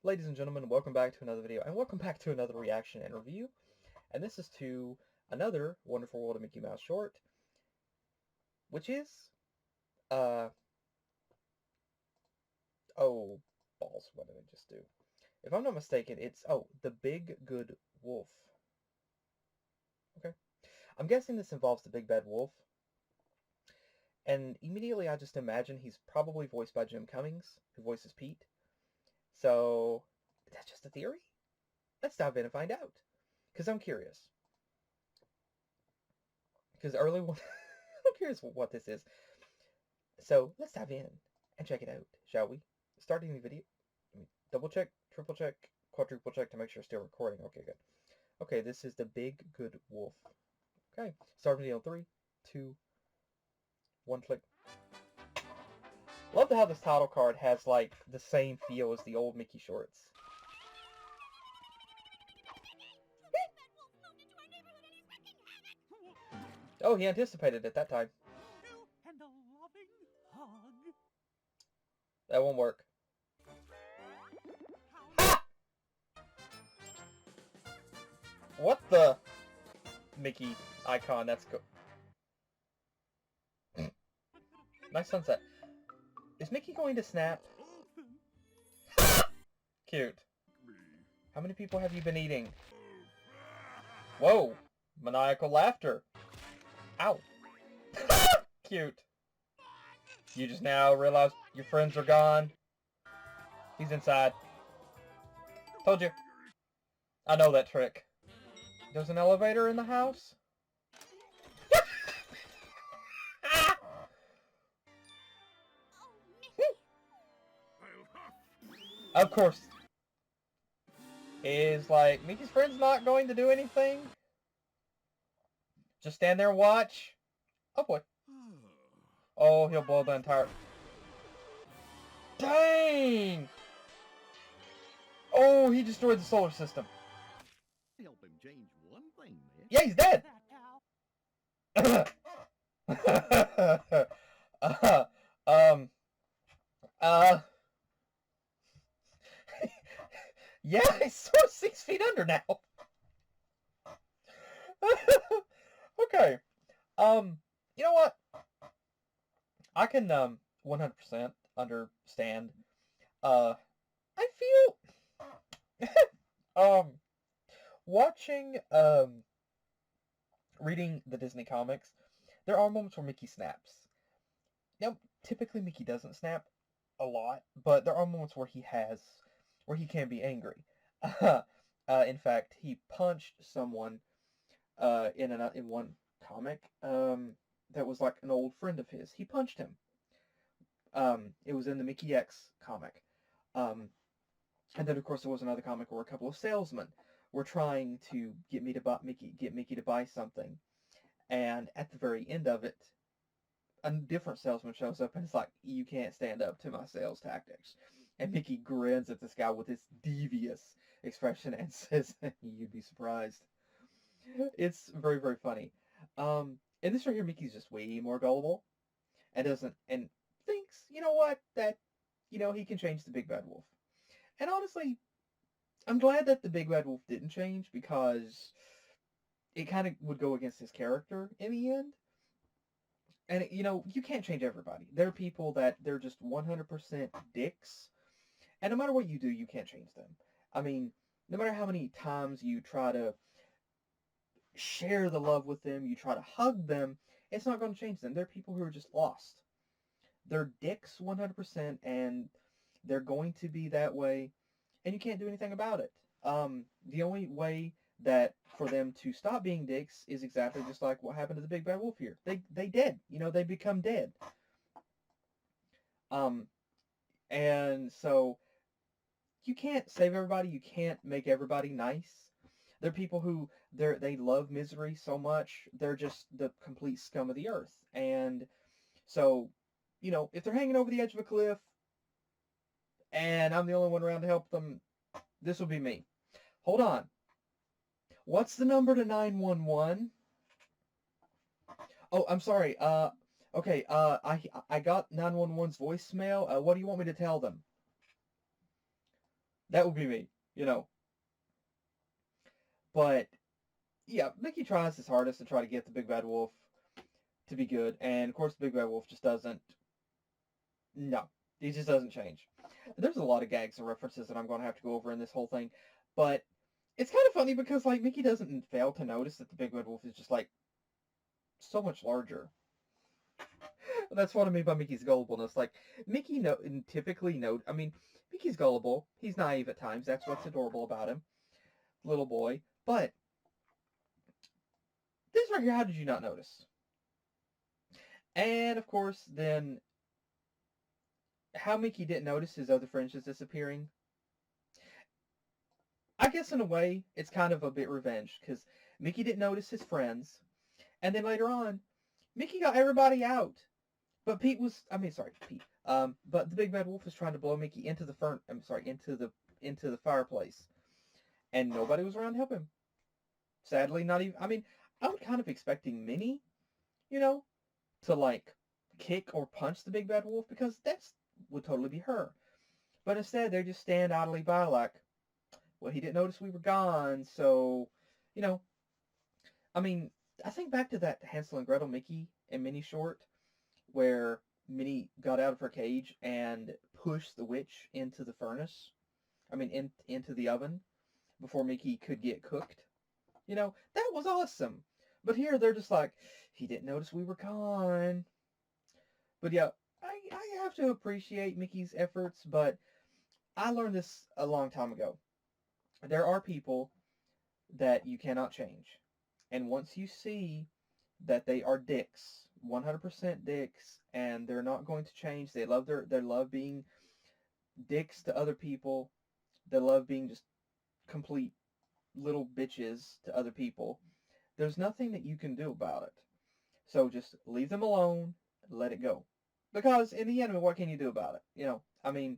Ladies and gentlemen, welcome back to another video, and welcome back to another reaction and review. And this is to another Wonderful World of Mickey Mouse short, which is, oh, balls, what did I just do? If I'm not mistaken, it's, The Big Good Wolf. Okay. I'm guessing this involves the Big Bad Wolf. And immediately I just imagine he's probably voiced by Jim Cummings, who voices Pete. So, that's just a theory? Let's dive in and find out. Because I'm curious. Because I'm curious what this is. So, let's dive in and check it out, shall we? Starting the video. Let me double check, triple check, quadruple check to make sure it's still recording. Okay, good. Okay, this is The Big Good Wolf. Okay, start video in 3, 2, 1, click. Love how this title card has, like, the same feel as the old Mickey shorts. Oh, he anticipated it that time. And a loving hug. That won't work. Ha! What the? Mickey icon, that's go. Nice sunset. Is Mickey going to snap? Cute. How many people have you been eating? Whoa! Maniacal laughter. Ow. Cute. You just now realize your friends are gone. He's inside. Told you. I know that trick. There's an elevator in the house? Of course. Is, like, Mickey's friend's not going to do anything? Just stand there and watch? Oh, boy. Oh, he'll blow the entire... Dang! Oh, he destroyed the solar system. Help him change one thing, man. Yeah, he's dead! Yeah, he's sort of 6 feet under now. Okay. You know what? I can, 100% understand. I feel, watching, reading the Disney comics, there are moments where Mickey snaps. Now, typically Mickey doesn't snap a lot, but there are moments where he can be angry. In fact, he punched someone, in one comic, that was like an old friend of his. He punched him. It was in the Mickey X comic. And then, of course, there was another comic where a couple of salesmen were trying to get Mickey to buy something. And at the very end of it, a different salesman shows up and is like, "You can't stand up to my sales tactics." And Mickey grins at this guy with this devious expression and says, "You'd be surprised." It's very, very funny. In this right here, Mickey's just way more gullible and thinks, you know what, that, he can change the Big Bad Wolf. And honestly, I'm glad that the Big Bad Wolf didn't change, because it kind of would go against his character in the end. And, you can't change everybody. There are people that they're just 100% dicks, and no matter what you do, you can't change them. I mean, no matter how many times you try to share the love with them, you try to hug them, it's not going to change them. They're people who are just lost. They're dicks 100%, and they're going to be that way, and you can't do anything about it. The only way that for them to stop being dicks is exactly just like what happened to the Big Bad Wolf here. They dead. They become dead. And so you can't save everybody. You can't make everybody nice. There are people who they love misery so much, they're just the complete scum of the earth. And so, if they're hanging over the edge of a cliff and I'm the only one around to help them, this will be me. Hold on. What's the number to 911? Oh, I'm sorry. Okay, I got 911's voicemail. What do you want me to tell them? That would be me, you know. But yeah, Mickey tries his hardest to try to get the Big Bad Wolf to be good, and of course the Big Bad Wolf just doesn't. No, he just doesn't change. There's a lot of gags and references that I'm going to have to go over in this whole thing, but it's kind of funny because like Mickey doesn't fail to notice that the Big Bad Wolf is just like so much larger. That's what I mean by Mickey's gullibleness. Like Mickey typically I mean, Mickey's gullible. He's naive at times. That's what's adorable about him, little boy. But this right here, how did you not notice? And of course, then how Mickey didn't notice his other friends just disappearing. I guess in a way, it's kind of a bit revenge because Mickey didn't notice his friends, and then later on, Mickey got everybody out. But Pete. But the Big Bad Wolf was trying to blow Mickey into the into the fireplace, and nobody was around to help him. Sadly, not even. I mean, I was kind of expecting Minnie, you know, to like kick or punch the Big Bad Wolf because that's would totally be her. But instead, they just stand idly by, like, well, he didn't notice we were gone, so, you know. I mean, I think back to that Hansel and Gretel Mickey and Minnie short where Minnie got out of her cage and pushed the witch into the furnace. Into the oven before Mickey could get cooked. You know, that was awesome. But here they're just like, he didn't notice we were gone. But yeah, I have to appreciate Mickey's efforts, but I learned this a long time ago. There are people that you cannot change. And once you see that they are dicks, 100% dicks, and they're not going to change, they love being dicks to other people, they love being just complete little bitches to other people, there's nothing that you can do about it. So just leave them alone, let it go. Because in the end, what can you do about it? You know, I mean,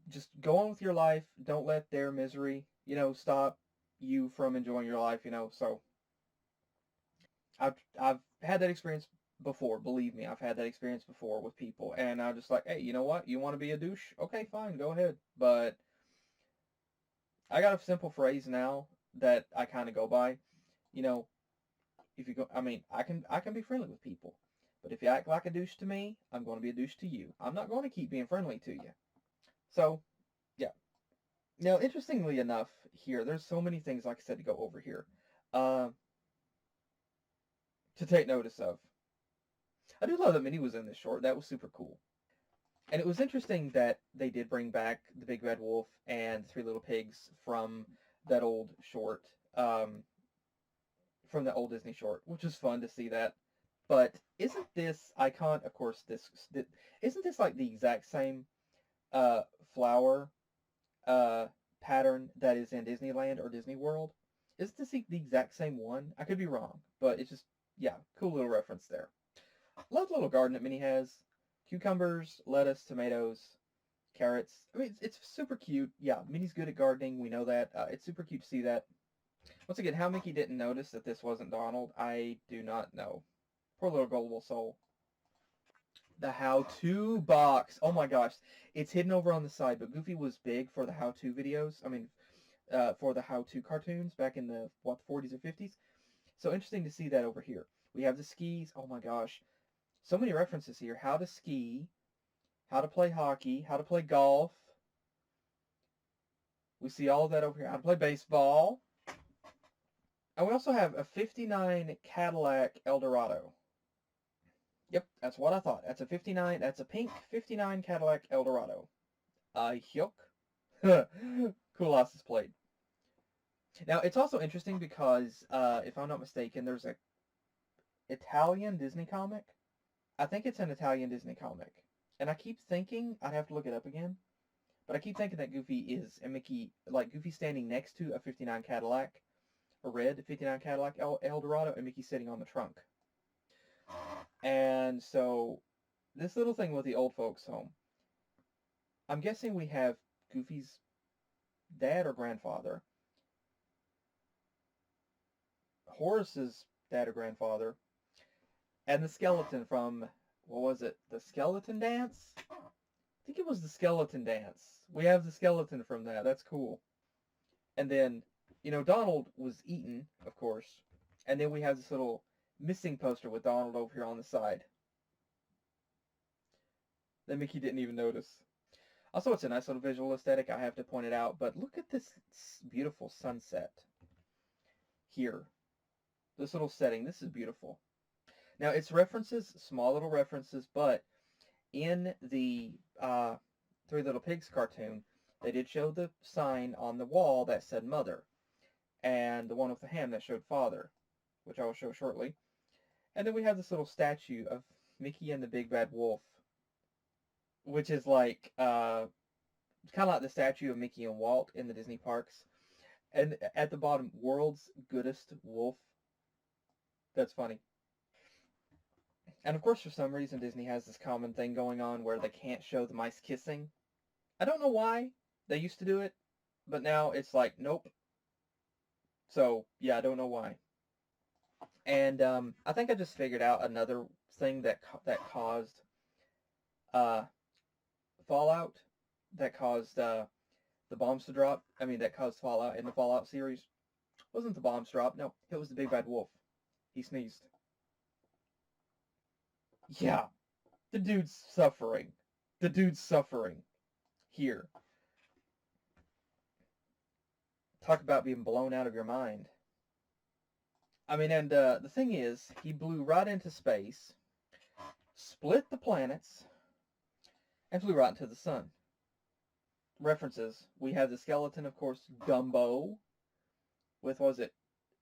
just go on with your life. Don't let their misery, stop you from enjoying your life, So I've had that experience before. Believe me, I've had that experience before with people, and I'm just like, hey, you know what? You want to be a douche? Okay, fine, go ahead. But I got a simple phrase now that I kind of go by. You know, if you go, I can be friendly with people, but if you act like a douche to me, I'm going to be a douche to you. I'm not going to keep being friendly to you. So yeah. Now, interestingly enough, here there's so many things, like I said, to go over here, uh, to take notice of. I do love that Minnie was in this short. That was super cool. And it was interesting that they did bring back the Big Red Wolf and Three Little Pigs that old short, um, from the old Disney short, which was fun to see that. But isn't this icon, of course, isn't this like the exact same uh, flower uh, pattern that is in Disneyland or Disney World? Isn't this the exact same one? I could be wrong, but it's just, yeah, cool little reference there. Love the little garden that Minnie has. Cucumbers, lettuce, tomatoes, carrots. I mean, it's super cute. Yeah, Minnie's good at gardening. We know that. It's super cute to see that. Once again, how Mickey didn't notice that this wasn't Donald, I do not know. Poor little gullible soul. The how-to box. Oh my gosh. It's hidden over on the side, but Goofy was big for the how-to videos. For the how-to cartoons back in the 40s or 50s. So interesting to see that over here. We have the skis. Oh my gosh. So many references here. How to ski, how to play hockey, how to play golf. We see all of that over here. How to play baseball. And we also have a 59 Cadillac Eldorado. Yep, that's what I thought. That's a 59. That's a pink 59 Cadillac Eldorado. Yuck. Cool license plate. Now, it's also interesting because, if I'm not mistaken, there's a Italian Disney comic. I think it's an Italian Disney comic. And I keep thinking, I'd have to look it up again, but I keep thinking that Goofy is, and Mickey, like Goofy standing next to a 59 Cadillac, a red 59 Cadillac Eldorado, and Mickey sitting on the trunk. And so, this little thing with the old folks home, I'm guessing we have Goofy's dad or grandfather, Horace's dad or grandfather, and the skeleton from, what was it, the Skeleton Dance? think it was the skeleton dance. We have the skeleton from that. That's cool. And then, Donald was eaten, of course. And then we have this little missing poster with Donald over here on the side that Mickey didn't even notice. Also, it's a nice little visual aesthetic, I have to point it out. But look at this beautiful sunset here. This little setting. This is beautiful. Now, it's references, small little references, but in the Three Little Pigs cartoon, they did show the sign on the wall that said Mother, and the one with the ham that showed Father, which I will show shortly. And then we have this little statue of Mickey and the Big Bad Wolf, which is like kind of like the statue of Mickey and Walt in the Disney parks. And at the bottom, world's goodest wolf. That's funny. And of course, for some reason, Disney has this common thing going on where they can't show the mice kissing. I don't know why. They used to do it, but now it's like, nope. So, yeah, I don't know why. And I think I just figured out another thing that caused fallout, that caused the bombs to drop. I mean, that caused fallout in the Fallout series. It wasn't the bombs drop. No, it was the Big Bad Wolf. He sneezed. Yeah, the dude's suffering. The dude's suffering. Here. Talk about being blown out of your mind. I mean, and the thing is, he blew right into space, split the planets, and flew right into the sun. References. We have the skeleton, of course, Dumbo, with, what was it,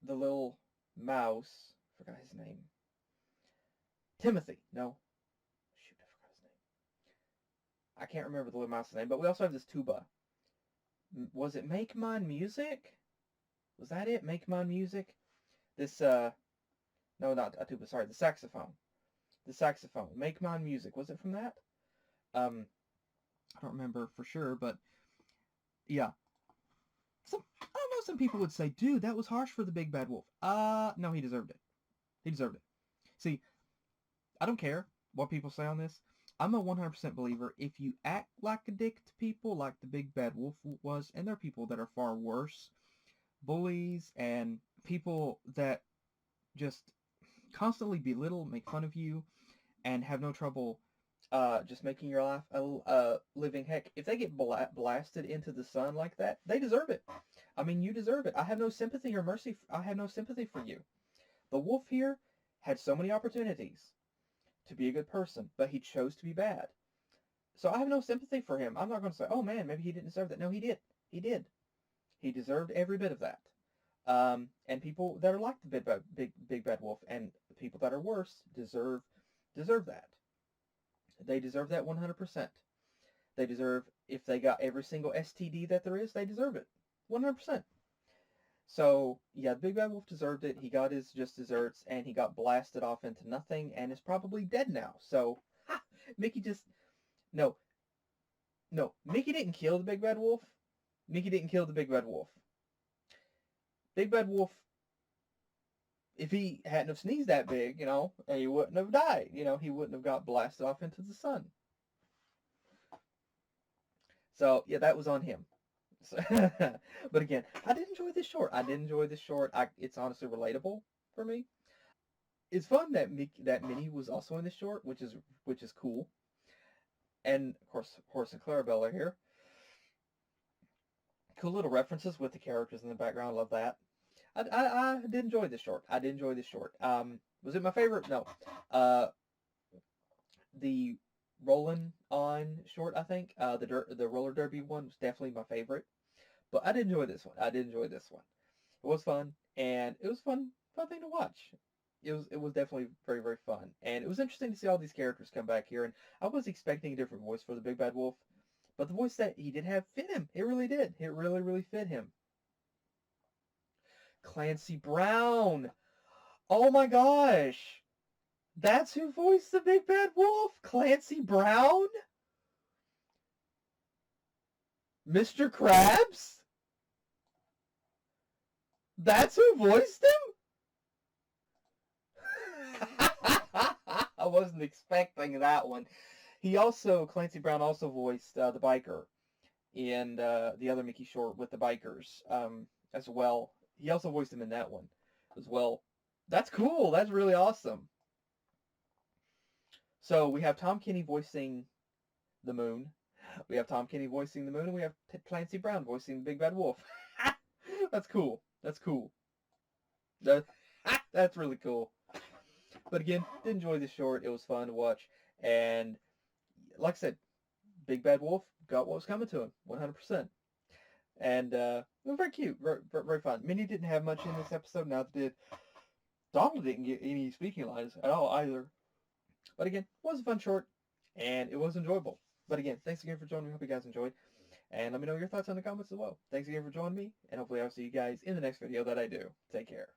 the little mouse. I forgot his name. Timothy. No. Shoot, I forgot his name. I can't remember the little mouse's name, but we also have this tuba. Was it Make Mine Music? Was that it? Make Mine Music? This, no, not a tuba, sorry, the saxophone. The saxophone. Make Mine Music. Was it from that? I don't remember for sure, but yeah. I don't know, some people would say, dude, that was harsh for the Big Bad Wolf. No, he deserved it. He deserved it. See, I don't care what people say on this. I'm a 100% believer. If you act like a dick to people, like the Big Bad Wolf was, and there are people that are far worse, bullies and people that just constantly belittle, make fun of you, and have no trouble just making your life a living heck. If they get blasted into the sun like that, they deserve it. I mean, you deserve it. I have no sympathy or mercy. I have no sympathy for you. The wolf here had so many opportunities to be a good person, but he chose to be bad. So I have no sympathy for him. I'm not going to say, oh man, maybe he didn't deserve that. No, he did. He did. He deserved every bit of that. And people that are like the big bad wolf and people that are worse deserve that. They deserve that 100%. They deserve, if they got every single STD that there is, they deserve it. 100%. So, yeah, the Big Bad Wolf deserved it. He got his just desserts, and he got blasted off into nothing, and is probably dead now. So, Mickey just... No. Mickey didn't kill the Big Bad Wolf. Mickey didn't kill the Big Bad Wolf. Big Bad Wolf, if he hadn't have sneezed that big, he wouldn't have died. He wouldn't have got blasted off into the sun. So, yeah, that was on him. So, but again, I did enjoy this short. It's honestly relatable for me. It's fun that Minnie was also in this short, which is cool. And of course, Horace and Clarabelle are here. Cool little references with the characters in the background. I love that. I did enjoy this short. Was it my favorite? No. The Rollin' On short, I think. The roller derby one was definitely my favorite. But I did enjoy this one. It was fun, and it was fun thing to watch. It was definitely very, very fun. And it was interesting to see all these characters come back here. And I was expecting a different voice for the Big Bad Wolf. But the voice that he did have fit him. It really did. It really, really fit him. Clancy Brown. Oh my gosh. That's who voiced the Big Bad Wolf? Clancy Brown? Mr. Krabs? That's who voiced him? I wasn't expecting that one. Clancy Brown also voiced the biker in the other Mickey short with the bikers as well. He also voiced him in that one as well. That's cool. That's really awesome. So we have Tom Kenny voicing the moon. We have Tom Kenny voicing the moon, and we have Clancy Brown voicing the Big Bad Wolf. That's cool. That's cool. That's really cool. But again, did enjoy the short. It was fun to watch. And like I said, Big Bad Wolf got what was coming to him, 100%. And it was very cute, very fun. Minnie didn't have much in this episode, neither did Donald. Didn't get any speaking lines at all either. But again, it was a fun short, and it was enjoyable. But again, thanks again for joining me. Hope you guys enjoyed. And let me know your thoughts in the comments as well. Thanks again for joining me, and hopefully I'll see you guys in the next video that I do. Take care.